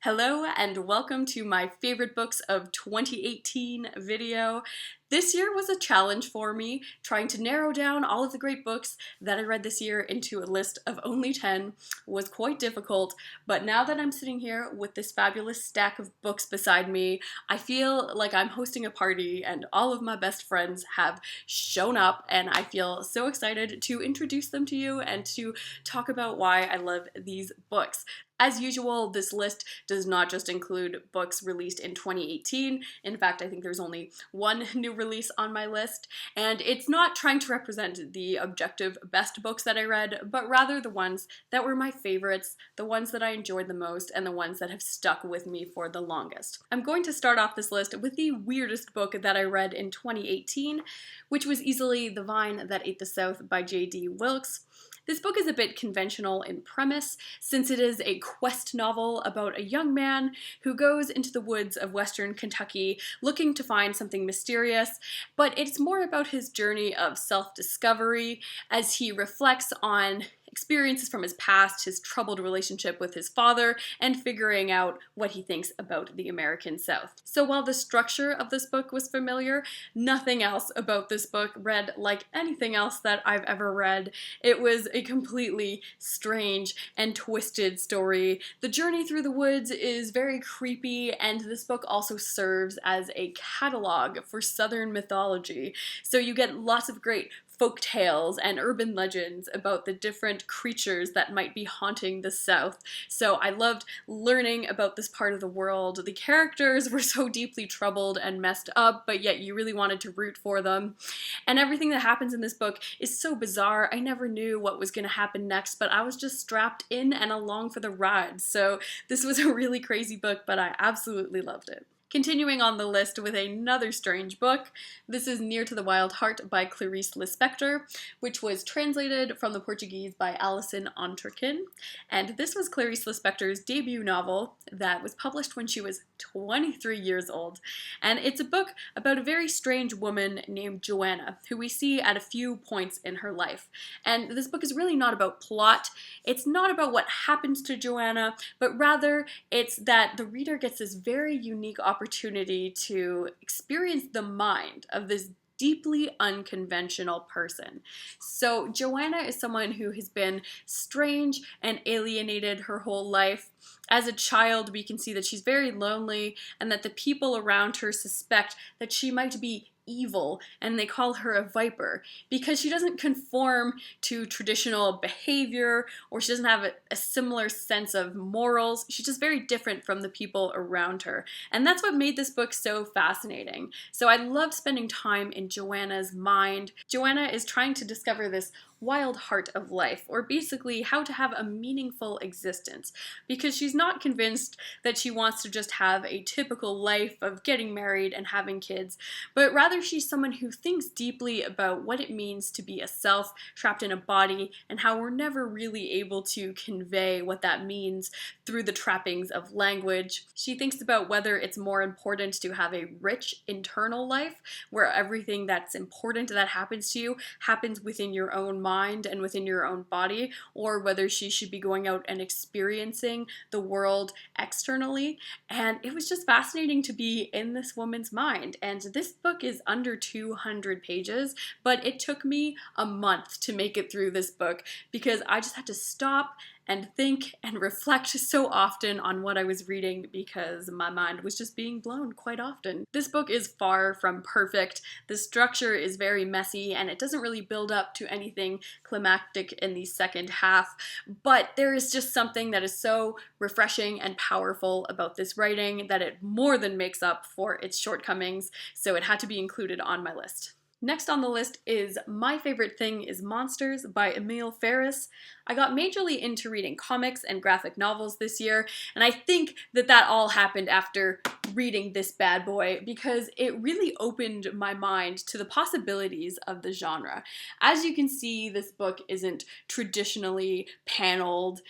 Hello and welcome to my favorite books of 2018 video. This year was a challenge for me, trying to narrow down all of the great books that I read this year into a list of only 10 was quite difficult, but now that I'm sitting here with this fabulous stack of books beside me, I feel like I'm hosting a party and all of my best friends have shown up, and I feel so excited to introduce them to you and to talk about why I love these books. As usual, this list does not just include books released in 2018. In fact, I think there's only one new release on my list, and it's not trying to represent the objective best books that I read, but rather the ones that were my favorites, the ones that I enjoyed the most, and the ones that have stuck with me for the longest. I'm going to start off this list with the weirdest book that I read in 2018, which was easily The Vine That Ate the South by J.D. Wilkes. This book is a bit conventional in premise, since it is a quest novel about a young man who goes into the woods of western Kentucky looking to find something mysterious, but it's more about his journey of self-discovery as he reflects on experiences from his past, his troubled relationship with his father, and figuring out what he thinks about the American South. So while the structure of this book was familiar, nothing else about this book read like anything else that I've ever read. It was a completely strange and twisted story. The journey through the woods is very creepy, and this book also serves as a catalog for Southern mythology. So you get lots of great folk tales and urban legends about the different creatures that might be haunting the South. So I loved learning about this part of the world. The characters were so deeply troubled and messed up, but yet you really wanted to root for them. And everything that happens in this book is so bizarre. I never knew what was going to happen next, but I was just strapped in and along for the ride. So this was a really crazy book, but I absolutely loved it. Continuing on the list with another strange book, this is Near to the Wild Heart by Clarice Lispector, which was translated from the Portuguese by Alison Entrekin. And this was Clarice Lispector's debut novel that was published when she was 23 years old. And it's a book about a very strange woman named Joanna, who we see at a few points in her life. And this book is really not about plot. It's not about what happens to Joanna, but rather it's that the reader gets this very unique opportunity to experience the mind of this deeply unconventional person. So Joanna is someone who has been strange and alienated her whole life. As a child, we can see that she's very lonely and that the people around her suspect that she might be evil, and they call her a viper because she doesn't conform to traditional behavior, or she doesn't have a similar sense of morals. She's just very different from the people around her, and that's what made this book so fascinating. So I loved spending time in Joanna's mind. Joanna is trying to discover this wild heart of life, or basically how to have a meaningful existence, because she's not convinced that she wants to just have a typical life of getting married and having kids, but rather she's someone who thinks deeply about what it means to be a self trapped in a body, and how we're never really able to convey what that means through the trappings of language. She thinks about whether it's more important to have a rich internal life, where everything that's important that happens to you happens within your own mind and within your own body, or whether she should be going out and experiencing the world externally. And it was just fascinating to be in this woman's mind. And this book is under 200 pages, but it took me a month to make it through this book because I just had to stop and think and reflect so often on what I was reading because my mind was just being blown quite often. This book is far from perfect. The structure is very messy and it doesn't really build up to anything climactic in the second half, but there is just something that is so refreshing and powerful about this writing that it more than makes up for its shortcomings, so it had to be included on my list. Next on the list is My Favorite Thing is Monsters by Emile Ferris. I got majorly into reading comics and graphic novels this year, and I think that all happened after reading this bad boy because it really opened my mind to the possibilities of the genre. As you can see, this book isn't traditionally paneled.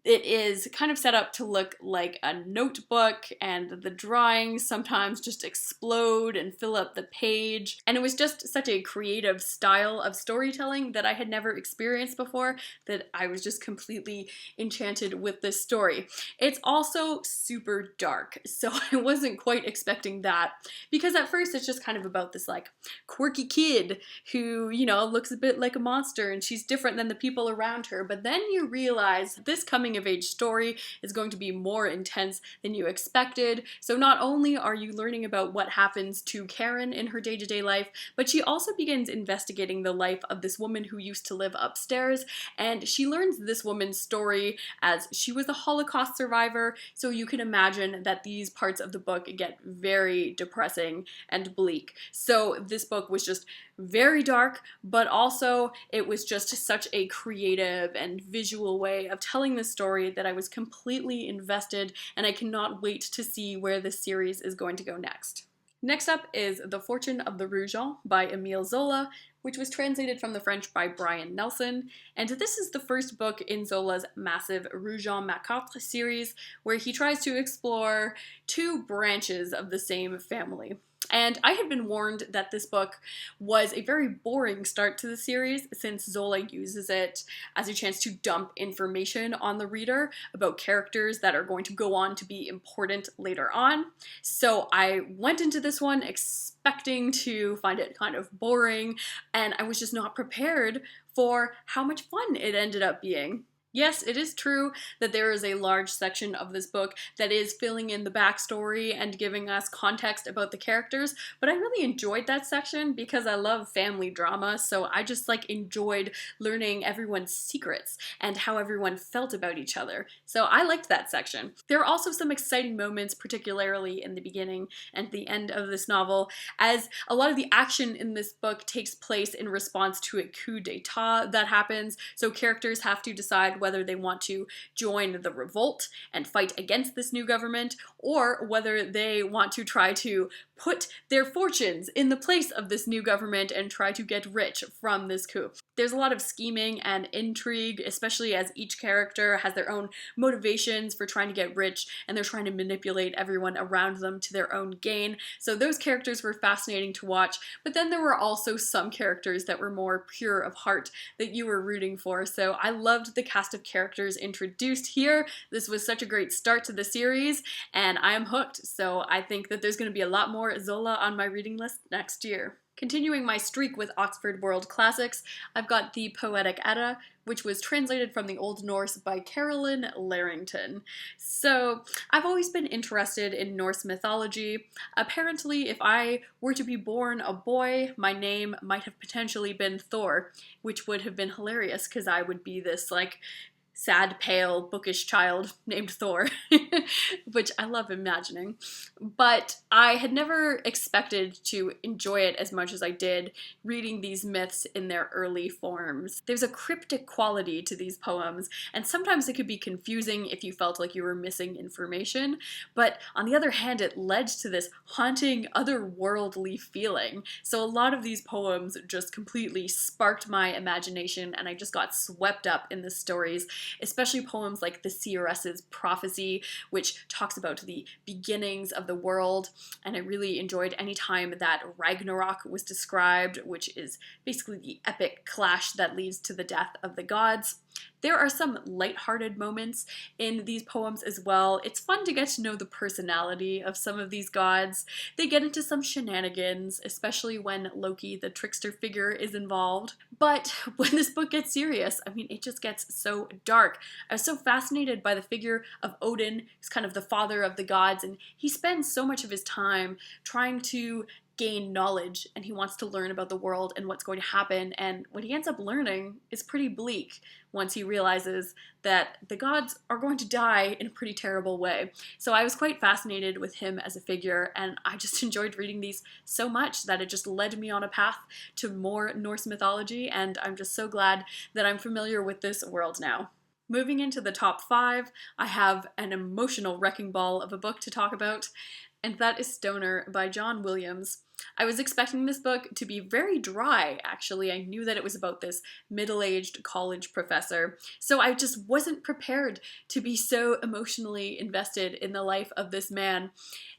It is kind of set up to look like a notebook, and the drawings sometimes just explode and fill up the page. And it was just such a creative style of storytelling that I had never experienced before, that I was just completely enchanted with this story. It's also super dark, so I wasn't quite expecting that, because at first it's just kind of about this like quirky kid who, you know, looks a bit like a monster and she's different than the people around her. But then you realize this coming of age story is going to be more intense than you expected. So not only are you learning about what happens to Karen in her day-to-day life, but she also begins investigating the life of this woman who used to live upstairs, and she learns this woman's story as she was a Holocaust survivor. So you can imagine that these parts of the book get very depressing and bleak. So this book was just very dark, but also it was just such a creative and visual way of telling the story that I was completely invested, and I cannot wait to see where this series is going to go next. Next up is The Fortune of the Rougons by Emile Zola, which was translated from the French by Brian Nelson, and this is the first book in Zola's massive Rougon Macabre series, where he tries to explore two branches of the same family. And I had been warned that this book was a very boring start to the series, since Zola uses it as a chance to dump information on the reader about characters that are going to go on to be important later on. So I went into this one expecting to find it kind of boring, and I was just not prepared for how much fun it ended up being. Yes, it is true that there is a large section of this book that is filling in the backstory and giving us context about the characters, but I really enjoyed that section because I love family drama, so I just enjoyed learning everyone's secrets and how everyone felt about each other. So I liked that section. There are also some exciting moments, particularly in the beginning and the end of this novel, as a lot of the action in this book takes place in response to a coup d'etat that happens, so characters have to decide whether they want to join the revolt and fight against this new government, or whether they want to try to put their fortunes in the place of this new government and try to get rich from this coup. There's a lot of scheming and intrigue, especially as each character has their own motivations for trying to get rich, and they're trying to manipulate everyone around them to their own gain. So those characters were fascinating to watch, but then there were also some characters that were more pure of heart that you were rooting for. So I loved the cast of characters introduced here. This was such a great start to the series, and I am hooked. So I think that there's going to be a lot more Zola on my reading list next year. Continuing my streak with Oxford World Classics, I've got the Poetic Edda, which was translated from the Old Norse by Carolyne Larrington. So I've always been interested in Norse mythology. Apparently, if I were to be born a boy, my name might have potentially been Thor, which would have been hilarious because I would be this sad, pale, bookish child named Thor, which I love imagining. But I had never expected to enjoy it as much as I did reading these myths in their early forms. There's a cryptic quality to these poems, and sometimes it could be confusing if you felt like you were missing information, but on the other hand, it led to this haunting, otherworldly feeling. So a lot of these poems just completely sparked my imagination, and I just got swept up in the stories, especially poems like the Seeress's Prophecy, which talks about the beginnings of the world, and I really enjoyed any time that Ragnarok was described, which is basically the epic clash that leads to the death of the gods. There are some lighthearted moments in these poems as well. It's fun to get to know the personality of some of these gods. They get into some shenanigans, especially when Loki, the trickster figure, is involved. But when this book gets serious, it just gets so dark. I was so fascinated by the figure of Odin, who's kind of the father of the gods, and he spends so much of his time trying to gain knowledge, and he wants to learn about the world and what's going to happen, and what he ends up learning is pretty bleak once he realizes that the gods are going to die in a pretty terrible way. So I was quite fascinated with him as a figure, and I just enjoyed reading these so much that it just led me on a path to more Norse mythology, and I'm just so glad that I'm familiar with this world now. Moving into the top 5, I have an emotional wrecking ball of a book to talk about, and that is Stoner by John Williams. I was expecting this book to be very dry, actually. I knew that it was about this middle-aged college professor, so I just wasn't prepared to be so emotionally invested in the life of this man.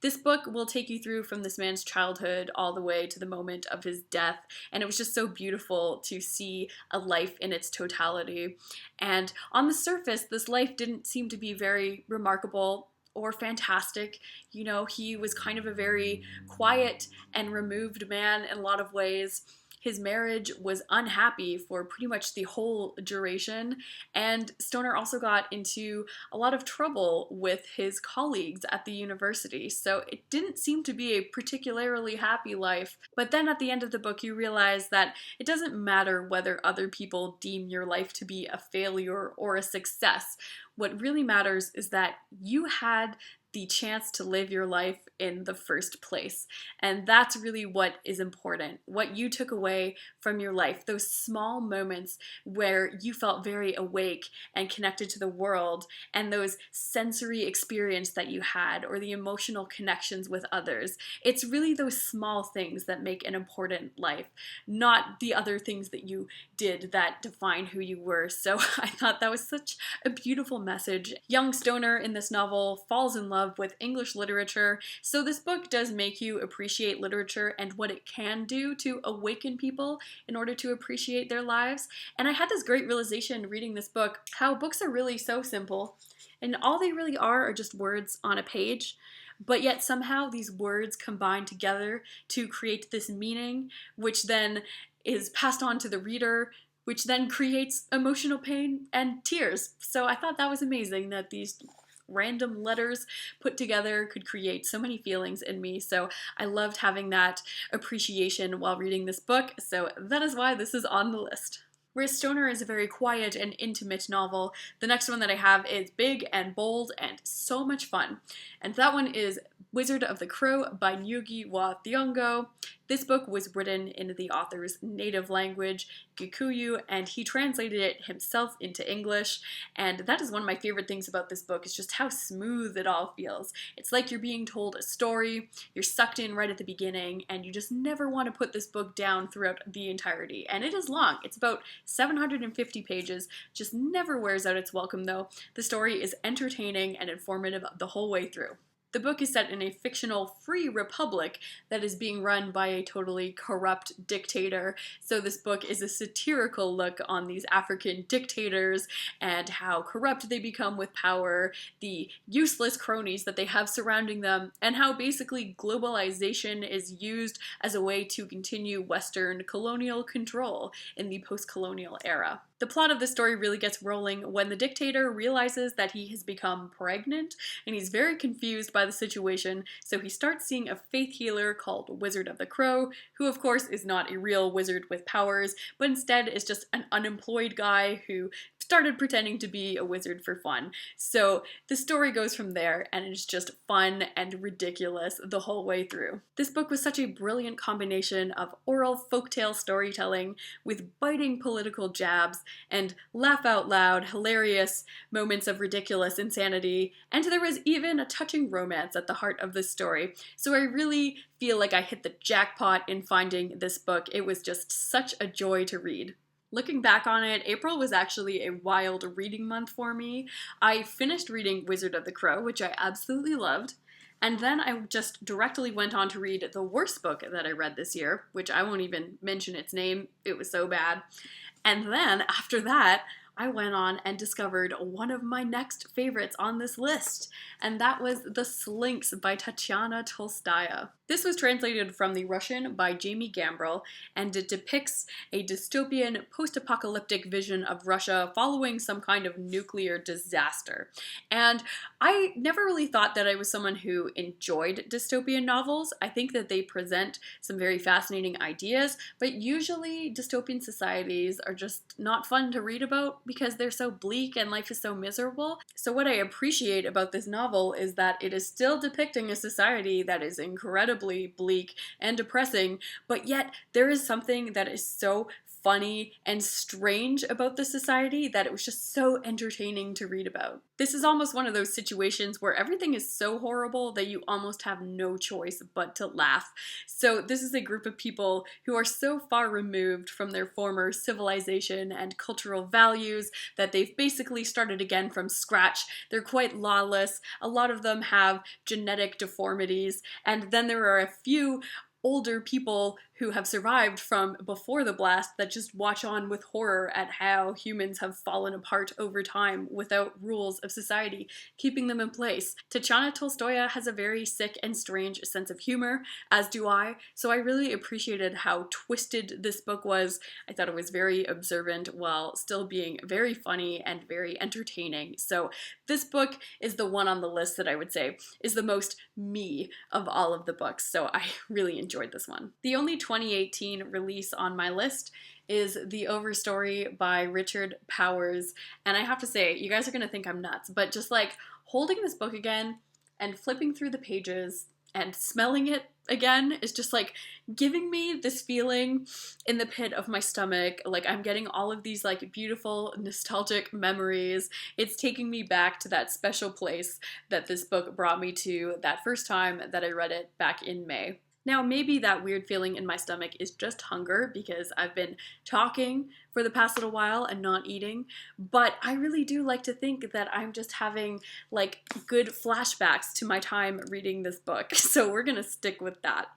This book will take you through from this man's childhood all the way to the moment of his death, and it was just so beautiful to see a life in its totality. And on the surface, this life didn't seem to be very remarkable or fantastic. You know, he was kind of a very quiet and removed man in a lot of ways. His marriage was unhappy for pretty much the whole duration, and Stoner also got into a lot of trouble with his colleagues at the university, so it didn't seem to be a particularly happy life. But then at the end of the book, you realize that it doesn't matter whether other people deem your life to be a failure or a success. What really matters is that you had the chance to live your life in the first place. And that's really what is important. What you took away from your life, those small moments where you felt very awake and connected to the world, and those sensory experience that you had, or the emotional connections with others. It's really those small things that make an important life, not the other things that you did that define who you were. So I thought that was such a beautiful message. Young Stoner in this novel falls in love with English literature, so this book does make you appreciate literature and what it can do to awaken people in order to appreciate their lives. And I had this great realization reading this book, how books are really so simple, and all they really are just words on a page, but yet somehow these words combine together to create this meaning, which then is passed on to the reader, which then creates emotional pain and tears. So I thought that was amazing that these random letters put together could create so many feelings in me. So I loved having that appreciation while reading this book. So that is why this is on the list. Whereas Stoner is a very quiet and intimate novel, the next one that I have is big and bold and so much fun. And that one is Wizard of the Crow by Ngũgĩ wa Thiong'o. This book was written in the author's native language, Gikuyu, and he translated it himself into English. And that is one of my favorite things about this book, is just how smooth it all feels. It's like you're being told a story, you're sucked in right at the beginning, and you just never want to put this book down throughout the entirety. And it is long. It's about 750 pages, just never wears out its welcome though. The story is entertaining and informative the whole way through. The book is set in a fictional free republic that is being run by a totally corrupt dictator. So this book is a satirical look on these African dictators and how corrupt they become with power, the useless cronies that they have surrounding them, and how basically globalization is used as a way to continue Western colonial control in the post-colonial era. The plot of the story really gets rolling when the dictator realizes that he has become pregnant, and he's very confused by the situation, so he starts seeing a faith healer called Wizard of the Crow, who of course is not a real wizard with powers, but instead is just an unemployed guy who started pretending to be a wizard for fun. So the story goes from there, and it's just fun and ridiculous the whole way through. This book was such a brilliant combination of oral folktale storytelling with biting political jabs and laugh out loud, hilarious moments of ridiculous insanity, and there was even a touching romance at the heart of this story. So I really feel like I hit the jackpot in finding this book. It was just such a joy to read. Looking back on it, April was actually a wild reading month for me. I finished reading Wizard of the Crow, which I absolutely loved, and then I just directly went on to read the worst book that I read this year, which I won't even mention its name, it was so bad. And then, after that, I went on and discovered one of my next favorites on this list, and that was The Slinks by Tatyana Tolstaya. This was translated from the Russian by Jamey Gambrell, and it depicts a dystopian, post-apocalyptic vision of Russia following some kind of nuclear disaster. And I never really thought that I was someone who enjoyed dystopian novels. I think that they present some very fascinating ideas, but usually dystopian societies are just not fun to read about because they're so bleak and life is so miserable. So what I appreciate about this novel is that it is still depicting a society that is incredibly bleak and depressing, but yet there is something that is so funny and strange about the society that it was just so entertaining to read about. This is almost one of those situations where everything is so horrible that you almost have no choice but to laugh. So this is a group of people who are so far removed from their former civilization and cultural values that they've basically started again from scratch. They're quite lawless. A lot of them have genetic deformities, and then there are a few older people who have survived from before the blast that just watch on with horror at how humans have fallen apart over time without rules of society keeping them in place. Tatyana Tolstaya has a very sick and strange sense of humor, as do I, so I really appreciated how twisted this book was. I thought it was very observant while still being very funny and very entertaining. So this book is the one on the list that I would say is the most me of all of the books, so I really enjoyed this one. The only 2018 release on my list is The Overstory by Richard Powers, and I have to say, you guys are gonna think I'm nuts, but just like holding this book again and flipping through the pages and smelling it again is just like giving me this feeling in the pit of my stomach, like I'm getting all of these like beautiful nostalgic memories. It's taking me back to that special place that this book brought me to that first time that I read it back in May. Now, maybe that weird feeling in my stomach is just hunger because I've been talking for the past little while and not eating, but I really do like to think that I'm just having like good flashbacks to my time reading this book, so we're gonna stick with that.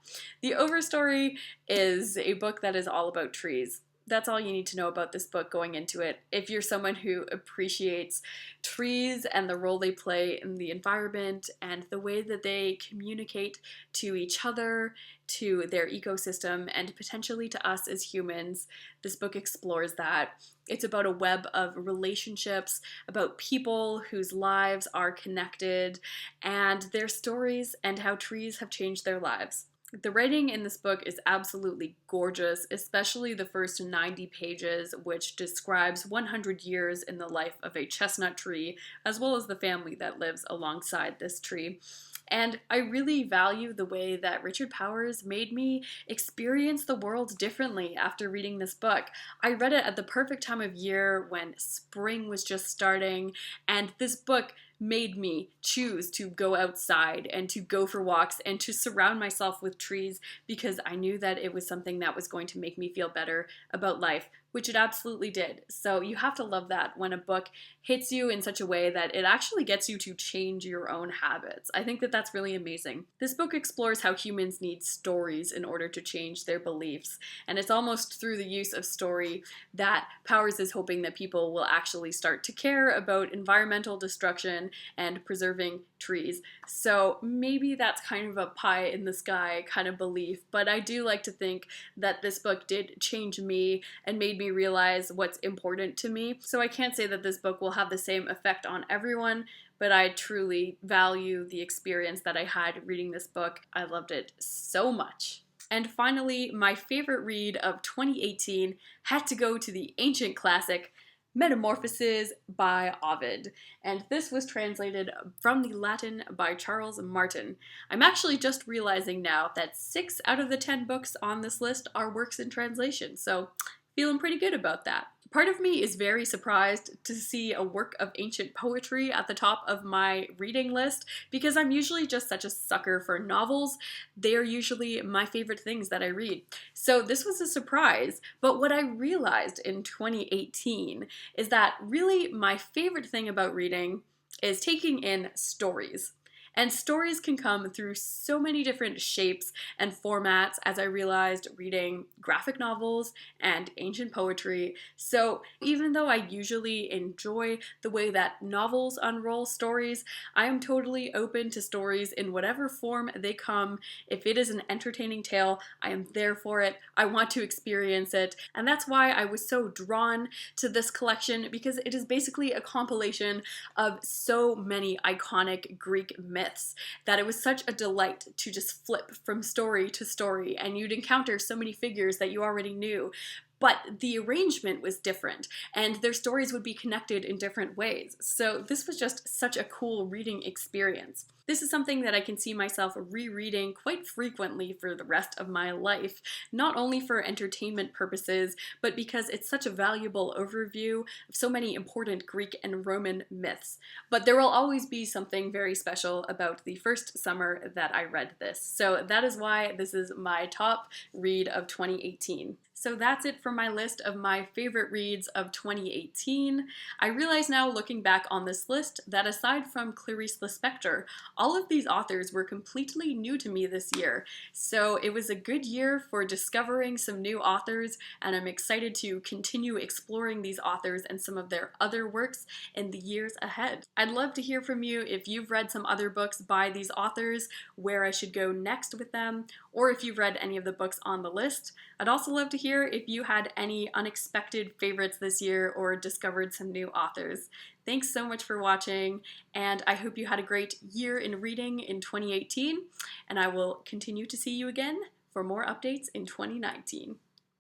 The Overstory is a book that is all about trees. That's all you need to know about this book going into it. If you're someone who appreciates trees and the role they play in the environment and the way that they communicate to each other, to their ecosystem, and potentially to us as humans, this book explores that. It's about a web of relationships, about people whose lives are connected, and their stories and how trees have changed their lives. The writing in this book is absolutely gorgeous, especially the first 90 pages, which describes 100 years in the life of a chestnut tree, as well as the family that lives alongside this tree. And I really value the way that Richard Powers made me experience the world differently after reading this book. I read it at the perfect time of year when spring was just starting, and this book made me choose to go outside and to go for walks and to surround myself with trees because I knew that it was something that was going to make me feel better about life, which it absolutely did. So you have to love that when a book hits you in such a way that it actually gets you to change your own habits. I think that that's really amazing. This book explores how humans need stories in order to change their beliefs, and it's almost through the use of story that Powers is hoping that people will actually start to care about environmental destruction and preserving trees. So maybe that's kind of a pie in the sky kind of belief, but I do like to think that this book did change me and made me realize what's important to me. So I can't say that this book will have the same effect on everyone, but I truly value the experience that I had reading this book. I loved it so much. And finally, my favorite read of 2018 had to go to the ancient classic, Metamorphoses by Ovid, and this was translated from the Latin by Charles Martin. I'm actually just realizing now that 6 out of the 10 books on this list are works in translation, so feeling pretty good about that. Part of me is very surprised to see a work of ancient poetry at the top of my reading list because I'm usually just such a sucker for novels. They are usually my favorite things that I read. So this was a surprise, but what I realized in 2018 is that really my favorite thing about reading is taking in stories. And stories can come through so many different shapes and formats, as I realized reading graphic novels and ancient poetry. So even though I usually enjoy the way that novels unroll stories, I am totally open to stories in whatever form they come. If it is an entertaining tale, I am there for it. I want to experience it. And that's why I was so drawn to this collection, because it is basically a compilation of so many iconic Greek myths that it was such a delight to just flip from story to story, and you'd encounter so many figures that you already knew. but the arrangement was different, and their stories would be connected in different ways. So this was just such a cool reading experience. This is something that I can see myself rereading quite frequently for the rest of my life, not only for entertainment purposes, but because it's such a valuable overview of so many important Greek and Roman myths. But there will always be something very special about the first summer that I read this. So that is why this is my top read of 2018. So that's it for my list of my favorite reads of 2018. I realize now, looking back on this list, that aside from Clarice Lispector, all of these authors were completely new to me this year. So it was a good year for discovering some new authors, and I'm excited to continue exploring these authors and some of their other works in the years ahead. I'd love to hear from you if you've read some other books by these authors, where I should go next with them, or if you've read any of the books on the list. I'd also love to hear if you had any unexpected favorites this year or discovered some new authors. Thanks so much for watching, and I hope you had a great year in reading in 2018, and I will continue to see you again for more updates in 2019.